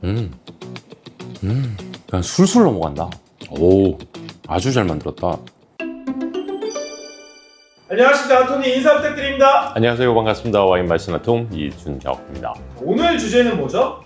그냥 술술 넘어간다. 오, 아주 잘 만들었다. 안녕하십니까, 토니 인사 부탁드립니다. 안녕하세요, 반갑습니다. 와인 마시는 톰 이준혁입니다. 오늘 주제는 뭐죠?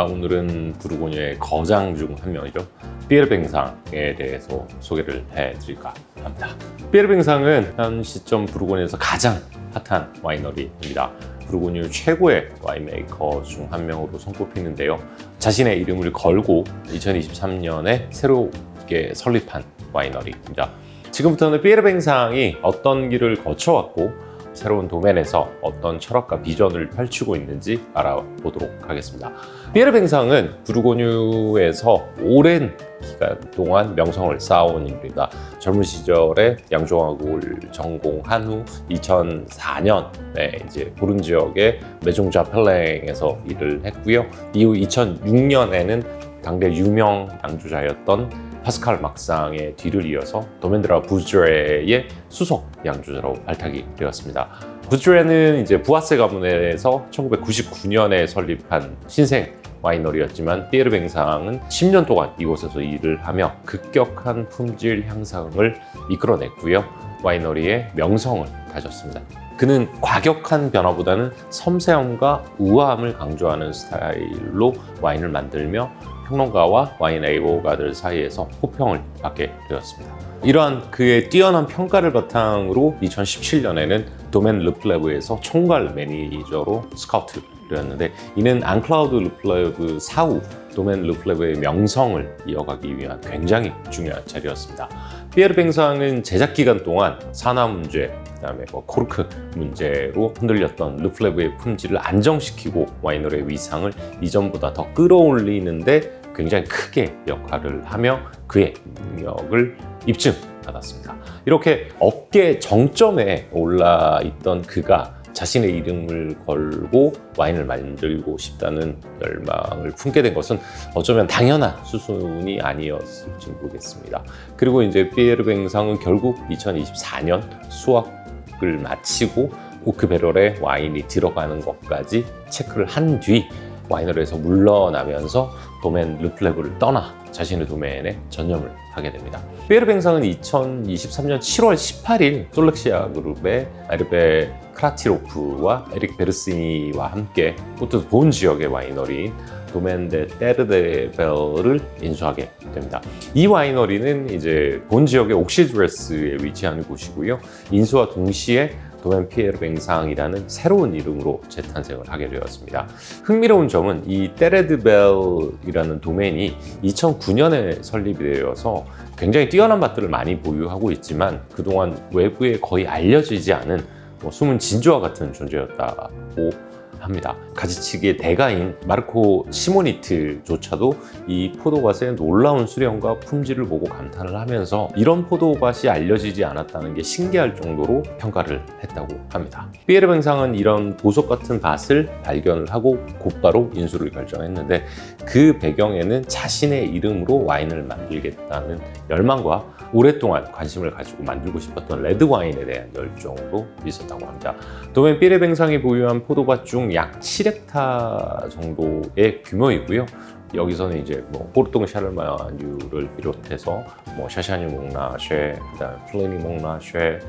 오늘은 부르고뉴의 거장 중 한 명이죠. 피에르뱅상에 대해서 소개를 해드릴까 합니다. 피에르뱅상은 현 시점 부르고뉴에서 가장 핫한 와이너리입니다. 부르고뉴 최고의 와인메이커 중 한 명으로 손꼽히는데요. 자신의 이름을 걸고 2023년에 새롭게 설립한 와이너리입니다. 지금부터는 피에르뱅상이 어떤 길을 거쳐왔고 새로운 도멘에서 어떤 철학과 비전을 펼치고 있는지 알아보도록 하겠습니다. 피에르뱅상은 부르고뉴에서 오랜 기간 동안 명성을 쌓아온 인물입니다. 젊은 시절에 양조화국을 전공한 후 2004년에 이제 보른 지역의 메종자 펠랭에서 일을 했고요. 이후 2006년에는 당대 유명 양조자였던 파스칼 막상의 뒤를 이어서 도멘드라 부즈레의 수석 양조자로 발탁이 되었습니다. 부즈레는 이제 부아세 가문에서 1999년에 설립한 신생 와이너리였지만 피에르뱅상은 10년 동안 이곳에서 일을 하며 급격한 품질 향상을 이끌어냈고요. 와이너리의 명성을 다졌습니다. 그는 과격한 변화보다는 섬세함과 우아함을 강조하는 스타일로 와인을 만들며 평론가와 와인 애호가들 사이에서 호평을 받게 되었습니다. 이러한 그의 뛰어난 평가를 바탕으로 2017년에는 도멘 르플레브에서 총괄 매니저로 스카우트되었는데, 이는 앙클라우드 르플레브 사후 도멘 르플레브의 명성을 이어가기 위한 굉장히 중요한 자리였습니다. 피에르뱅상은 제작 기간 동안 산화 문제, 그다음에 코르크 문제로 흔들렸던 르플레브의 품질을 안정시키고 와이너리의 위상을 이전보다 더 끌어올리는데 굉장히 크게 역할을 하며 그의 능력을 입증받았습니다. 이렇게 업계 정점에 올라 있던 그가 자신의 이름을 걸고 와인을 만들고 싶다는 열망을 품게 된 것은 어쩌면 당연한 수순이 아니었을지 모르겠습니다. 그리고 이제 피에르뱅상은 결국 2024년 수확을 마치고 오크 배럴에 와인이 들어가는 것까지 체크를 한 뒤 와이너리에서 물러나면서 도멘 르플레브를 떠나 자신의 도멘에 전념을 하게 됩니다. 피에르뱅상은 2023년 7월 18일 솔렉시아 그룹의 에르베 크라티로프와 에릭 베르시니와 함께 포트 본 지역의 와이너리인 도멘 데 테르데벨을 인수하게 됩니다. 이 와이너리는 이제 본 지역의 옥시드레스에 위치하는 곳이고요. 인수와 동시에 도멘 피에르뱅상이라는 새로운 이름으로 재탄생을 하게 되었습니다. 흥미로운 점은 이 테르데벨이라는 도멘이 2009년에 설립이 되어서 굉장히 뛰어난 맛들을 많이 보유하고 있지만 그동안 외부에 거의 알려지지 않은 숨은 진주와 같은 존재였다고 합니다. 가지치기의 대가인 마르코 시모니트조차도 이 포도밭의 놀라운 수령과 품질을 보고 감탄을 하면서 이런 포도밭이 알려지지 않았다는 게 신기할 정도로 평가를 했다고 합니다. 피에르뱅상은 이런 보석 같은 밭을 발견을 하고 곧바로 인수를 결정했는데, 그 배경에는 자신의 이름으로 와인을 만들겠다는 열망과 오랫동안 관심을 가지고 만들고 싶었던 레드 와인에 대한 열정도 있었다고 합니다. 도멘 피에르뱅상이 보유한 포도밭 중 약 7헥타 정도의 규모이고요. 여기서는 이제 포르똥 샤르마뉴를 비롯해서 샤샤뉴 몽라쉐, 그다음에 플레니 몽라쉐,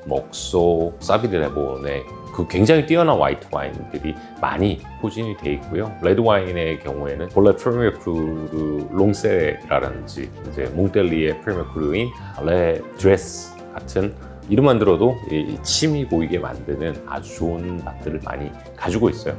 먹소, 사비드 레본의 그 굉장히 뛰어난 화이트 와인들이 많이 포진이 돼 있고요. 레드 와인의 경우에는 본래 프리미어 크루 롱세라든지 이제 몽텔리의 프리미어 크루인 레 드레스 같은 이름만 들어도 침이 고이게 만드는 아주 좋은 맛들을 많이 가지고 있어요.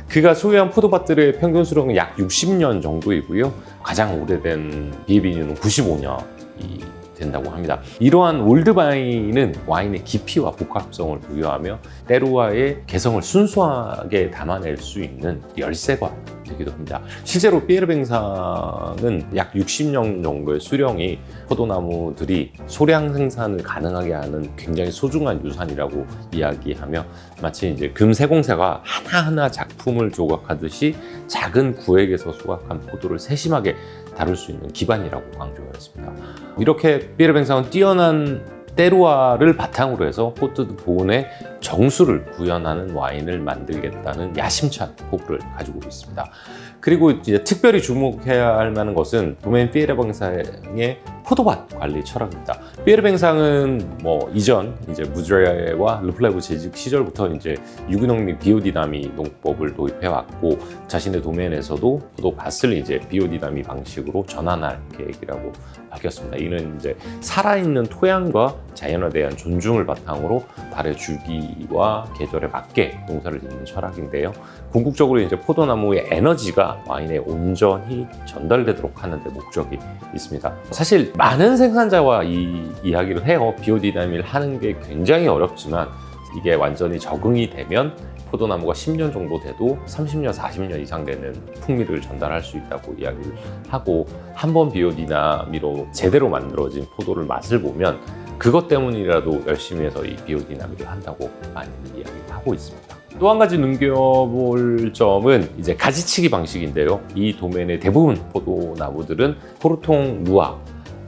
그가 소유한 포도밭들의 평균 수령은 약 60년 정도이고요. 가장 오래된 비에비뉴는 95년이 된다고 합니다. 이러한 올드바인은 와인의 깊이와 복합성을 부여하며 때루아의 개성을 순수하게 담아낼 수 있는 열쇠가 되기도 합니다. 실제로 피에르뱅상은 약 60년 정도의 수령이 포도나무들이 소량 생산을 가능하게 하는 굉장히 소중한 유산이라고 이야기하며 마치 이제 금세공사가 하나하나 작품을 조각하듯이 작은 구획에서 수확한 포도를 세심하게 다룰 수 있는 기반이라고 강조했습니다. 이렇게 피에르뱅상은 뛰어난 때루아를 바탕으로 해서 코트 보온의 정수를 구현하는 와인을 만들겠다는 야심찬 포부를 가지고 있습니다. 그리고 이제 특별히 주목해야 할 만한 것은 도메인 피에르뱅상의 포도밭 관리 철학입니다. 피에르뱅상은 이전 이제 무드레와 르플레브 재직 시절부터 이제 유기농 및 비오디나미 농법을 도입해 왔고 자신의 도메인에서도 포도밭을 이제 비오디나미 방식으로 전환할 계획이라고 밝혔습니다. 이는 이제 살아있는 토양과 자연에 대한 존중을 바탕으로 달의 주기와 계절에 맞게 농사를 짓는 철학인데요. 궁극적으로 이제 포도나무의 에너지가 와인에 온전히 전달되도록 하는 데 목적이 있습니다. 사실 많은 생산자와 이 이야기를 해요. 비오디나미를 하는 게 굉장히 어렵지만 이게 완전히 적응이 되면 포도나무가 10년 정도 돼도 30년, 40년 이상 되는 풍미를 전달할 수 있다고 이야기를 하고 한 번 비오디나미로 제대로 만들어진 포도를 맛을 보면 그것 때문이라도 열심히 해서 이 비오디나미를 한다고 많이 이야기를 하고 있습니다. 또 한 가지 눈여볼 점은 이제 가지치기 방식인데요. 이 도메인의 대부분 포도나무들은 포르통 누아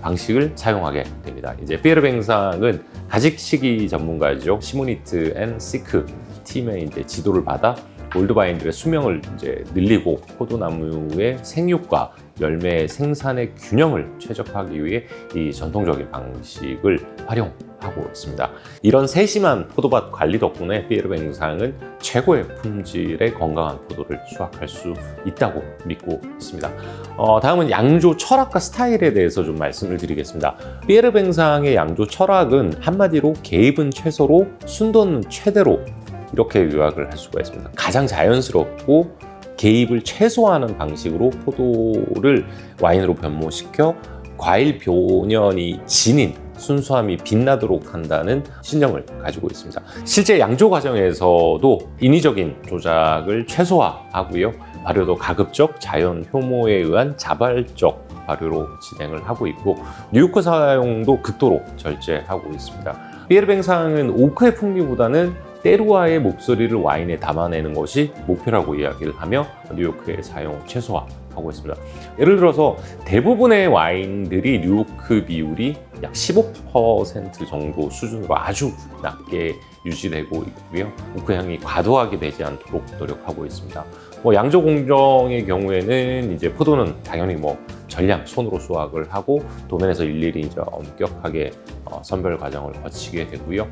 방식을 사용하게 됩니다. 이제 피에르뱅상은 가지치기 전문가죠. 시모니트 앤 시크 팀의 이제 지도를 받아 올드바인들의 수명을 이제 늘리고 포도나무의 생육과 열매 생산의 균형을 최적화하기 위해 이 전통적인 방식을 활용하고 있습니다. 이런 세심한 포도밭 관리 덕분에 피에르뱅상은 최고의 품질의 건강한 포도를 수확할 수 있다고 믿고 있습니다. 다음은 양조 철학과 스타일에 대해서 좀 말씀을 드리겠습니다. 피에르뱅상의 양조 철학은 한마디로 개입은 최소로 순도는 최대로 이렇게 요약을 할 수가 있습니다. 가장 자연스럽고 개입을 최소화하는 방식으로 포도를 와인으로 변모시켜 과일 변연이 진인 순수함이 빛나도록 한다는 신념을 가지고 있습니다. 실제 양조 과정에서도 인위적인 조작을 최소화하고요. 발효도 가급적 자연 효모에 의한 자발적 발효로 진행을 하고 있고 뉴요크 사용도 극도로 절제하고 있습니다. 피에르뱅상은 오크의 풍미보다는 때루아의 목소리를 와인에 담아내는 것이 목표라고 이야기를 하며 뉴요크의 사용 최소화하고 있습니다. 예를 들어서 대부분의 와인들이 뉴요크 비율이 약 15% 정도 수준으로 아주 낮게 유지되고 있고요. 오크 향이 과도하게 되지 않도록 노력하고 있습니다. 양조 공정의 경우에는 이제 포도는 당연히 전량 손으로 수확을 하고 도면에서 일일이 이제 엄격하게 선별 과정을 거치게 되고요.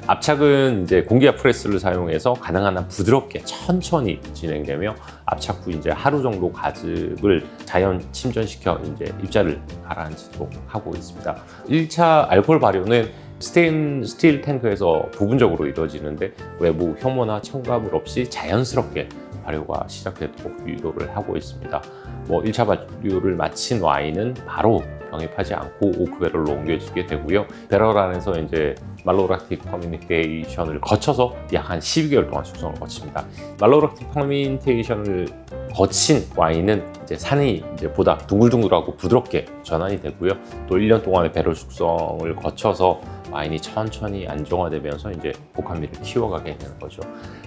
압착은 이제 공기압 프레스를 사용해서 가능한 한 부드럽게 천천히 진행되며 압착 후 이제 하루 정도 가즙을 자연 침전시켜 이제 입자를 가라앉히도록 하고 있습니다. 1차 알코올 발효는 스테인 탱크에서 부분적으로 이루어지는데 외부 효모나 첨가물 없이 자연스럽게 발효가 시작되도록 유도를 하고 있습니다. 1차 발효를 마친 와인은 바로 병입하지 않고 오크배럴로 옮겨지게 되고요. 배럴 안에서 이제 말로락틱 퍼멘테이션을 거쳐서 약 한 12개월 동안 숙성을 거칩니다. 말로락틱 퍼멘테이션을 거친 와인은 이제 산이 이제 보다 둥글둥글하고 부드럽게 전환이 되고요. 또 1년 동안의 배럴 숙성을 거쳐서 와인이 천천히 안정화되면서 이제 복합미를 키워가게 되는 거죠.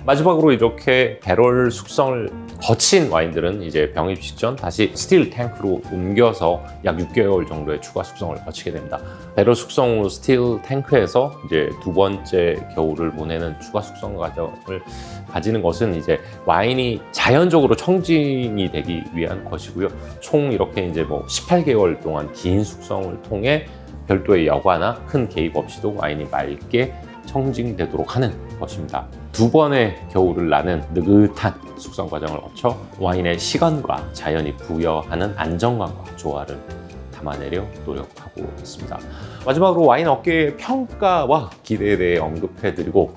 마지막으로 이렇게 배럴 숙성을 거친 와인들은 이제 병입 직전 다시 스틸 탱크로 옮겨서 약 6개월 정도의 추가 숙성을 거치게 됩니다. 배럴 숙성 후 스틸 탱크에서 이제 두 번째 겨울을 보내는 추가 숙성 과정을 가지는 것은 이제 와인이 자연적으로 청진이 되기 위한 것이고요. 총 이렇게 이제 18개월 동안 긴 숙성을 통해 별도의 여과나 큰 개입 없이도 와인이 맑게 청진되도록 하는 것입니다. 두 번의 겨울을 나는 느긋한 숙성 과정을 거쳐 와인의 시간과 자연이 부여하는 안정감과 조화를 담아내려 노력하고 있습니다. 마지막으로 와인 업계의 평가와 기대에 대해 언급해드리고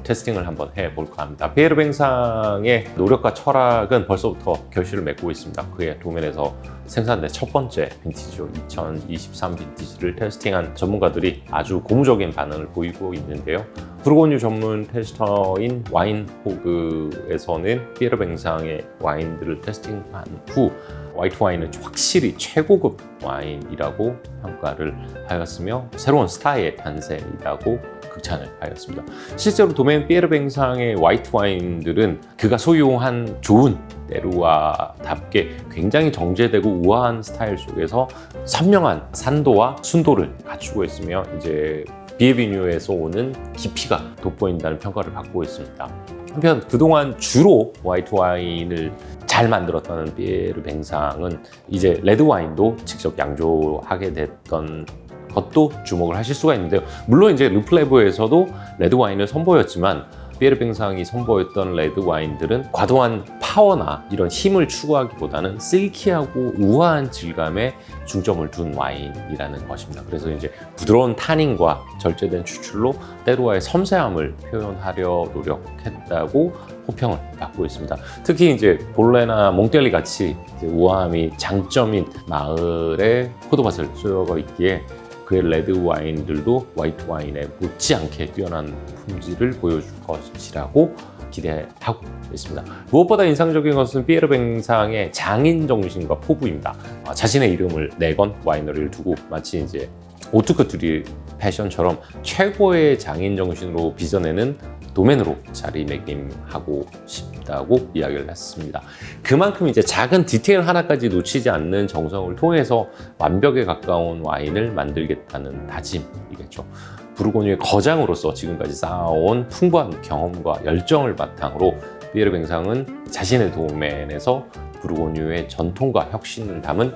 테스팅을 한번 해볼까 합니다. 피에르뱅상의 노력과 철학은 벌써부터 결실을 맺고 있습니다. 그의 도면에서 생산된 첫 번째 빈티지죠. 2023 빈티지를 테스팅한 전문가들이 아주 고무적인 반응을 보이고 있는데요. 부르고뉴 전문 테스터인 와인호그에서는 피에르뱅상의 와인들을 테스팅한 후 화이트 와인은 확실히 최고급 와인이라고 평가를 하였으며 새로운 스타일의 탄생이라고 극찬을 하였습니다. 실제로 도메인 피에르뱅상의 화이트 와인들은 그가 소유한 좋은 때루아답게 굉장히 정제되고 우아한 스타일 속에서 선명한 산도와 순도를 갖추고 있으며 이제 비에비뉴에서 오는 깊이가 돋보인다는 평가를 받고 있습니다. 한편 그동안 주로 화이트 와인을 잘 만들었다는 피에르 뱅상은 이제 레드 와인도 직접 양조하게 됐던 것도 주목을 하실 수가 있는데요. 물론 이제 르플레브에서도 레드 와인을 선보였지만 피에르 뱅상이 선보였던 레드 와인들은 과도한 파워나 이런 힘을 추구하기보다는 실키하고 우아한 질감에 중점을 둔 와인이라는 것입니다. 그래서 이제 부드러운 타닌과 절제된 추출로 때로와의 섬세함을 표현하려 노력했다고 호평을 받고 있습니다. 특히 이제 볼레나 몽텔리 같이 이제 우아함이 장점인 마을의 포도밭을 쏘여가 있기에 그의 레드 와인들도 화이트 와인에 못지않게 뛰어난 품질을 보여줄 것이라고 기대하고 있습니다. 무엇보다 인상적인 것은 피에르 뱅상의 장인 정신과 포부입니다. 자신의 이름을 내건 와이너리를 두고 마치 이제 오투크투리 패션처럼 최고의 장인 정신으로 빚어내는 도맨으로 자리매김하고 싶다고 이야기를 했습니다. 그만큼 이제 작은 디테일 하나까지 놓치지 않는 정성을 통해서 완벽에 가까운 와인을 만들겠다는 다짐이겠죠. 부르고뉴의 거장으로서 지금까지 쌓아온 풍부한 경험과 열정을 바탕으로 피에르 뱅상은 자신의 도맨에서 부르고뉴의 전통과 혁신을 담은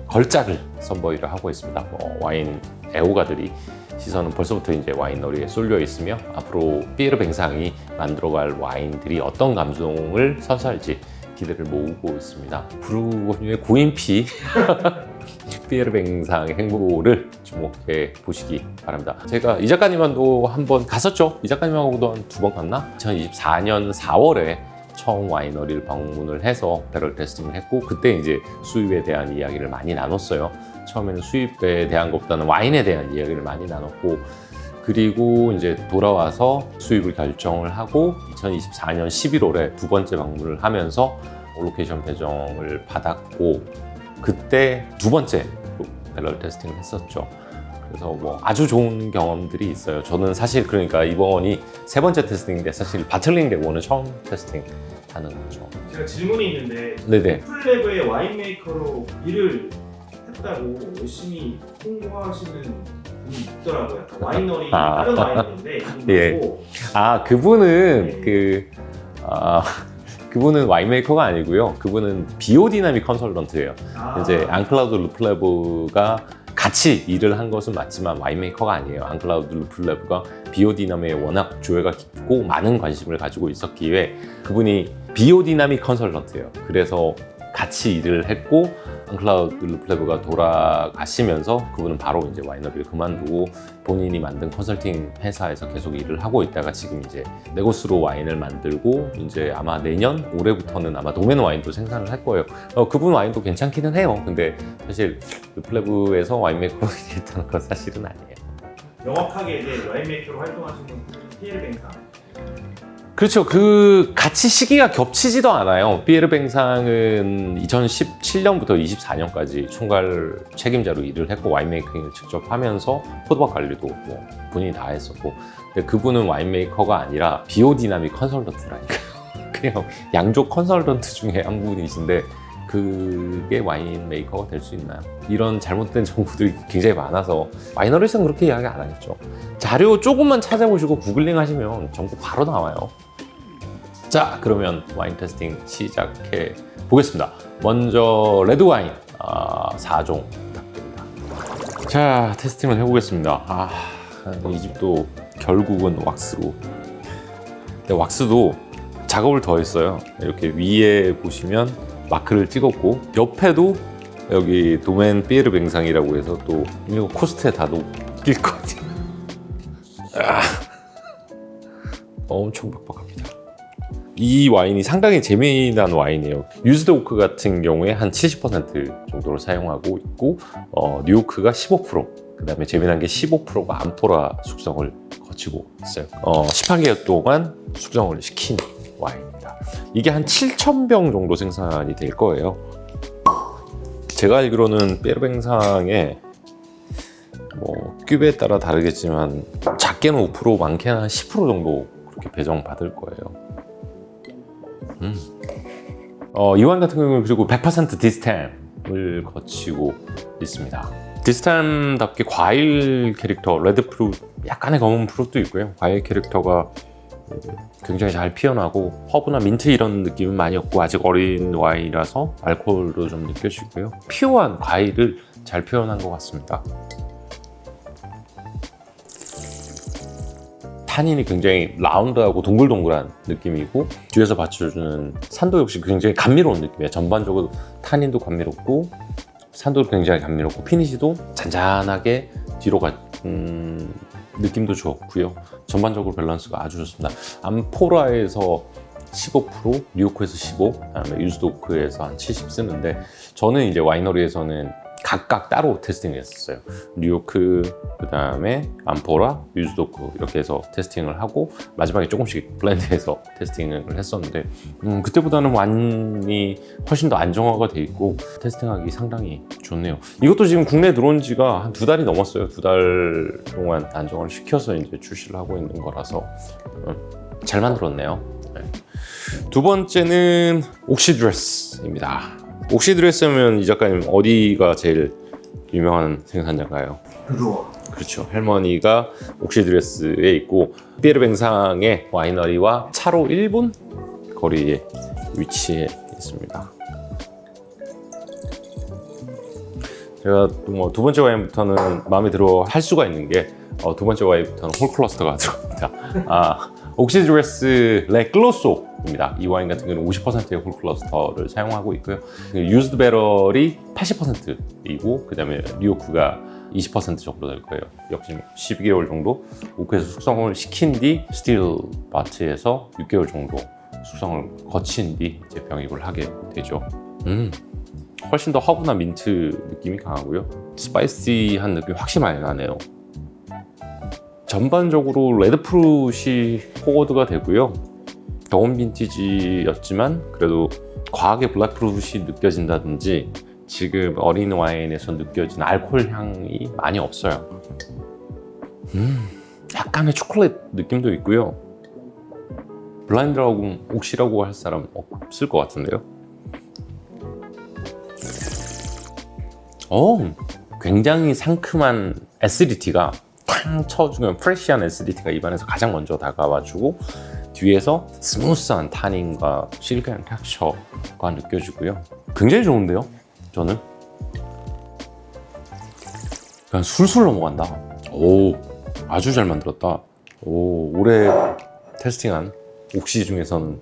걸작을 선보이려 하고 있습니다. 와인 애호가들이 시선은 벌써부터 이제 와이너리에 쏠려 있으며 앞으로 피에르 뱅상이 만들어갈 와인들이 어떤 감성을 선사할지 기대를 모으고 있습니다. 부르고뉴의 구인피 피에르 뱅상의 행보를 주목해 보시기 바랍니다. 제가 이 작가님과도 한번 갔었죠. 이 작가님하고도 한 2번 갔나? 2024년 4월에 처음 와이너리를 방문을 해서 배럴 테스팅을 했고 그때 이제 수입에 대한 이야기를 많이 나눴어요. 처음에는 수입에 대한 것보다는 와인에 대한 이야기를 많이 나눴고 그리고 이제 돌아와서 수입을 결정을 하고 2024년 11월에 2번째 방문을 하면서 로케이션 배정을 받았고 그때 2번째 배럴 테스팅을 했었죠. 그래서 뭐 아주 좋은 경험들이 있어요. 저는 사실 그러니까 이번이 3번째 테스팅인데 사실 바틀링 대원은 처음 테스팅 하는 거죠. 제가 질문이 있는데 네네. 풀레브의 와인메이커로 일을 했다고 열심히 홍보하시는 분이 있더라고요. 약간 와이너리 다른 와이너리인데 예. 이분하고 그분은 네. 그분은 와인메이커가 아니고요. 그분은 비오디나믹 컨설턴트예요. 이제 앙클라우드 르플레브가 같이 일을 한 것은 맞지만 와인메이커가 아니에요. 앙클라우드 르플레브가 비오디나믹에 워낙 조예가 깊고 많은 관심을 가지고 있었기에 그분이 비오디나믹 컨설턴트예요. 그래서 같이 일을 했고 앙클라우드 르플레브가 돌아가시면서 그분은 바로 이제 와이너리를 그만두고 본인이 만든 컨설팅 회사에서 계속 일을 하고 있다가 지금 이제 네고스로 와인을 만들고 이제 아마 내년 올해부터는 아마 도멘 와인도 생산을 할 거예요. 그분 와인도 괜찮기는 해요. 근데 사실 르플레브에서 와인메이커로 일했다는 건 사실은 아니에요. 명확하게 이제 와인메이커로 활동하시는 피에르 뱅상. 그렇죠. 그 같이 시기가 겹치지도 않아요. 피에르 뱅상은 2017년부터 24년까지 총괄 책임자로 일을 했고 와인메이킹을 직접 하면서 포도밭 관리도 뭐 본인이 다 했었고 근데 그분은 와인메이커가 아니라 비오디나믹 컨설턴트라니까요. 그냥 양조 컨설턴트 중에 한 분이신데 그게 와인메이커가 될 수 있나요? 이런 잘못된 정보들이 굉장히 많아서 와이너리에서는 그렇게 이야기 안 하겠죠. 자료 조금만 찾아보시고 구글링 하시면 정보 바로 나와요. 자, 그러면 와인 테스팅 시작해 보겠습니다. 먼저 레드 와인 4종 부탁드립니다. 자, 테스팅을 해보겠습니다. 이 집도 결국은 왁스로. 근데 왁스도 작업을 더 했어요. 이렇게 위에 보시면 마크를 찍었고 옆에도 여기 도멘 피에르 뱅상이라고 해서 또 이거 코스트에 다 녹일 것 같아요. 엄청 빡빡합니다. 이 와인이 상당히 재미난 와인이에요. 유즈드 오크 같은 경우에 한 70% 정도를 사용하고 있고 뉴오크가 15%, 그 다음에 재미난 게 15%가 암포라 숙성을 거치고 있어요. 18개월 동안 숙성을 시킨 와인입니다. 이게 한 7,000병 정도 생산이 될 거예요. 제가 알기로는 피에르 뱅상에 뭐 큐베에 따라 다르겠지만 작게는 5%, 많게는 한 10% 정도 그렇게 배정 받을 거예요. 이 와인 같은 경우는 그리고 100% 디스템을 거치고 있습니다. 디스탄답게 과일 캐릭터, 레드 프루트, 약간의 검은 프루트도 있고요. 과일 캐릭터가 굉장히 잘 피어나고 허브나 민트 이런 느낌은 많이 없고 아직 어린 와인이라서 알코올도 좀 느껴지고요. 피오한 과일을 잘 표현한 것 같습니다. 탄닌이 굉장히 라운드하고 동글동글한 느낌이고 뒤에서 받쳐주는 산도 역시 굉장히 감미로운 느낌이에요. 전반적으로 탄닌도 감미롭고 산도 굉장히 감미롭고 피니시도 잔잔하게 뒤로 느낌도 좋고요. 전반적으로 밸런스가 아주 좋습니다. 암포라에서 15%, 뉴요크에서 15, 그다음에 유즈도크에서 한 70 쓰는데 저는 이제 와이너리에서는 각각 따로 테스팅을 했었어요. 뉴요크, 그다음에 암포라, 유즈도크 이렇게 해서 테스팅을 하고 마지막에 조금씩 블렌드해서 테스팅을 했었는데 그때보다는 와인이 훨씬 더 안정화가 돼 있고 테스팅하기 상당히 좋네요. 이것도 지금 국내에 들어온 지가 한 2달이 넘었어요. 2달 동안 안정화를 시켜서 이제 출시를 하고 있는 거라서 잘 만들었네요. 네. 두 번째는 옥시드레스입니다. 옥시드레스면 이 작가님 어디가 제일 유명한 생산자인가요? 그거 그렇죠. 할머니가 옥시드레스에 있고 피에르뱅상의 와이너리와 차로 1분 거리에 위치해 있습니다. 제가 뭐 두 번째 와인부터는 마음에 들어 할 수가 있는 게 두 번째 와인부터는 홀클러스터가 들어갑니다. 옥시드레스 레 클로소입니다. 이 와인 같은 경우는 50%의 홀클러스터를 사용하고 있고요. 유즈드 배럴이 80%이고 그 다음에 뉴요크가 20% 정도 될 거예요. 역시 12개월 정도 오크에서 숙성을 시킨 뒤 스틸 바트에서 6개월 정도 숙성을 거친 뒤 이제 병입을 하게 되죠. 훨씬 더 허브나 민트 느낌이 강하고요. 스파이시한 느낌이 확실히 많이 나네요. 전반적으로 레드 프루트이 포워드가 되고요. 더운 빈티지였지만 그래도 과하게 블랙 프루트이 느껴진다든지 지금 어린 와인에서 느껴지는 알코올 향이 많이 없어요. 약간의 초콜릿 느낌도 있고요. 블라인드라고 옥시라고 할 사람 없을 것 같은데요. 굉장히 상큼한 애시디티가 탕 쳐주면 프레시한 애시디티가 입안에서 가장 먼저 다가와주고 뒤에서 스무스한 타닌과 실크한 텍스처가 느껴지고요. 굉장히 좋은데요? 저는 그냥 술술 넘어간다. 오, 아주 잘 만들었다. 오, 올해 테스팅한 옥시 중에서는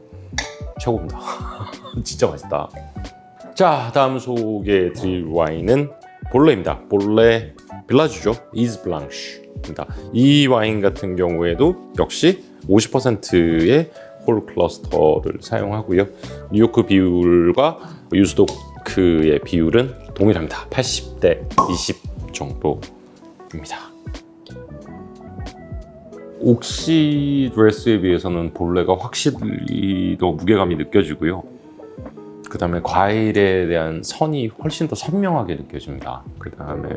최고입니다. 진짜 맛있다. 자, 다음 소개해 드릴 와인은 볼레입니다. 볼레 빌라주죠. 이즈 블랑쉬입니다. 이 와인 같은 경우에도 역시 50%의 홀 클러스터를 사용하고요. 뉴요크 비율과 유즈도크의 비율은 동일합니다. 80대 20 정도입니다. 옥시드레스에 비해서는 볼레가 확실히 더 무게감이 느껴지고요. 그 다음에 과일에 대한 선이 훨씬 더 선명하게 느껴집니다. 그 다음에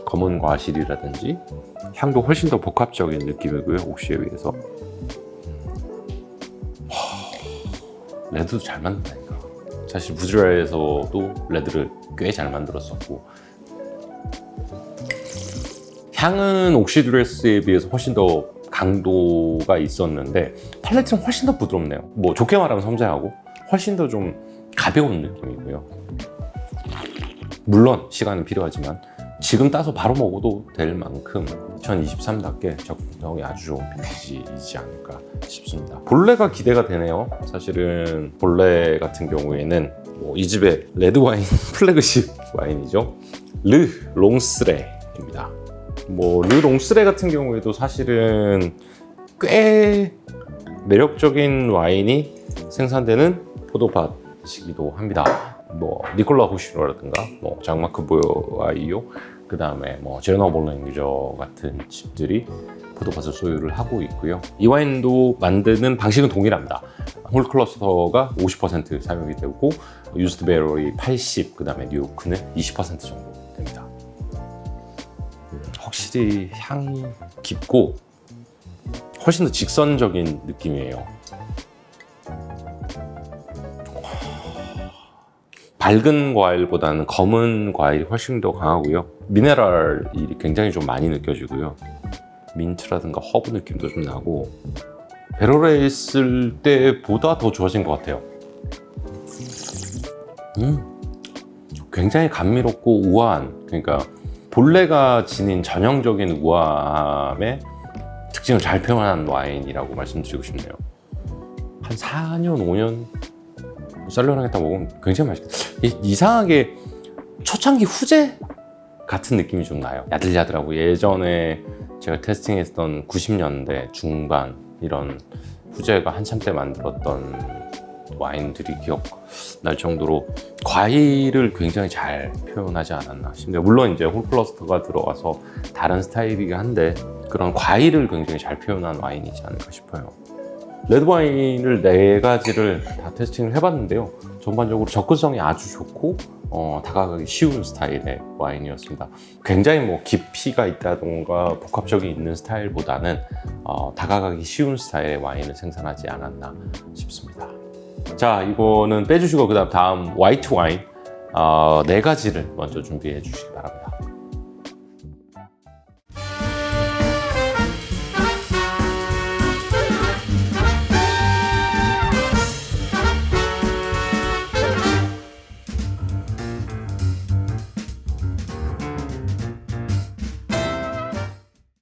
검은 과실이라든지 향도 훨씬 더 복합적인 느낌이고요. 옥시에 비해서. 레드도 잘 만든다니까. 사실 부즈라에서도 레드를 꽤 잘 만들었었고 향은 옥시드레스에 비해서 훨씬 더 강도가 있었는데 팔레트는 훨씬 더 부드럽네요. 뭐 좋게 말하면 섬세하고 훨씬 더 좀 가벼운 느낌이고요. 물론 시간은 필요하지만 지금 따서 바로 먹어도 될 만큼 2023답게 접근성이 아주 좋은 빈티지이지 않을까 싶습니다. 볼레가 기대가 되네요. 사실은 볼레 같은 경우에는 이 집의 레드 와인 플래그십 와인이죠. 르 롱스레입니다. 르 롱스레 같은 경우에도 사실은 꽤 매력적인 와인이 생산되는 포도밭이기도 합니다. 니콜라 후시로라든가 장마크 보여아이오, 그 다음에 제르너 볼랭규저 같은 집들이 포도밭을 소유를 하고 있고요. 이 와인도 만드는 방식은 동일합니다. 홀 클러스터가 50% 사용이 되고 유즈드 배럴이 80, 그 다음에 뉴요크는 20% 정도 됩니다. 확실히 향이 깊고 훨씬 더 직선적인 느낌이에요. 밝은 과일보다는 검은 과일이 훨씬 더 강하고요. 미네랄이 굉장히 좀 많이 느껴지고요. 민트라든가 허브 느낌도 좀 나고 배럴에 있을 때보다 더 좋아진 것 같아요. 굉장히 감미롭고 우아한, 그러니까 본래가 지닌 전형적인 우아함의 특징을 잘 표현한 와인이라고 말씀드리고 싶네요. 한 4년, 5년 썰렁하겠다 먹으면 굉장히 맛있겠다. 이상하게 초창기 후제 같은 느낌이 좀 나요. 야들야들하고 예전에 제가 테스팅했던 90년대 중반 이런 후제가 한참 때 만들었던 와인들이 기억날 정도로 과일을 굉장히 잘 표현하지 않았나 싶네요. 물론 이제 홀클러스터가 들어가서 다른 스타일이긴 한데 그런 과일을 굉장히 잘 표현한 와인이지 않을까 싶어요. 레드와인을 4가지를 다 테스팅을 해봤는데요. 전반적으로 접근성이 아주 좋고 다가가기 쉬운 스타일의 와인이었습니다. 굉장히 뭐 깊이가 있다던가 복합적이 있는 스타일보다는 다가가기 쉬운 스타일의 와인을 생산하지 않았나 싶습니다. 자, 이거는 빼주시고 그다음 화이트 와인 4가지를 먼저 준비해 주시기 바랍니다.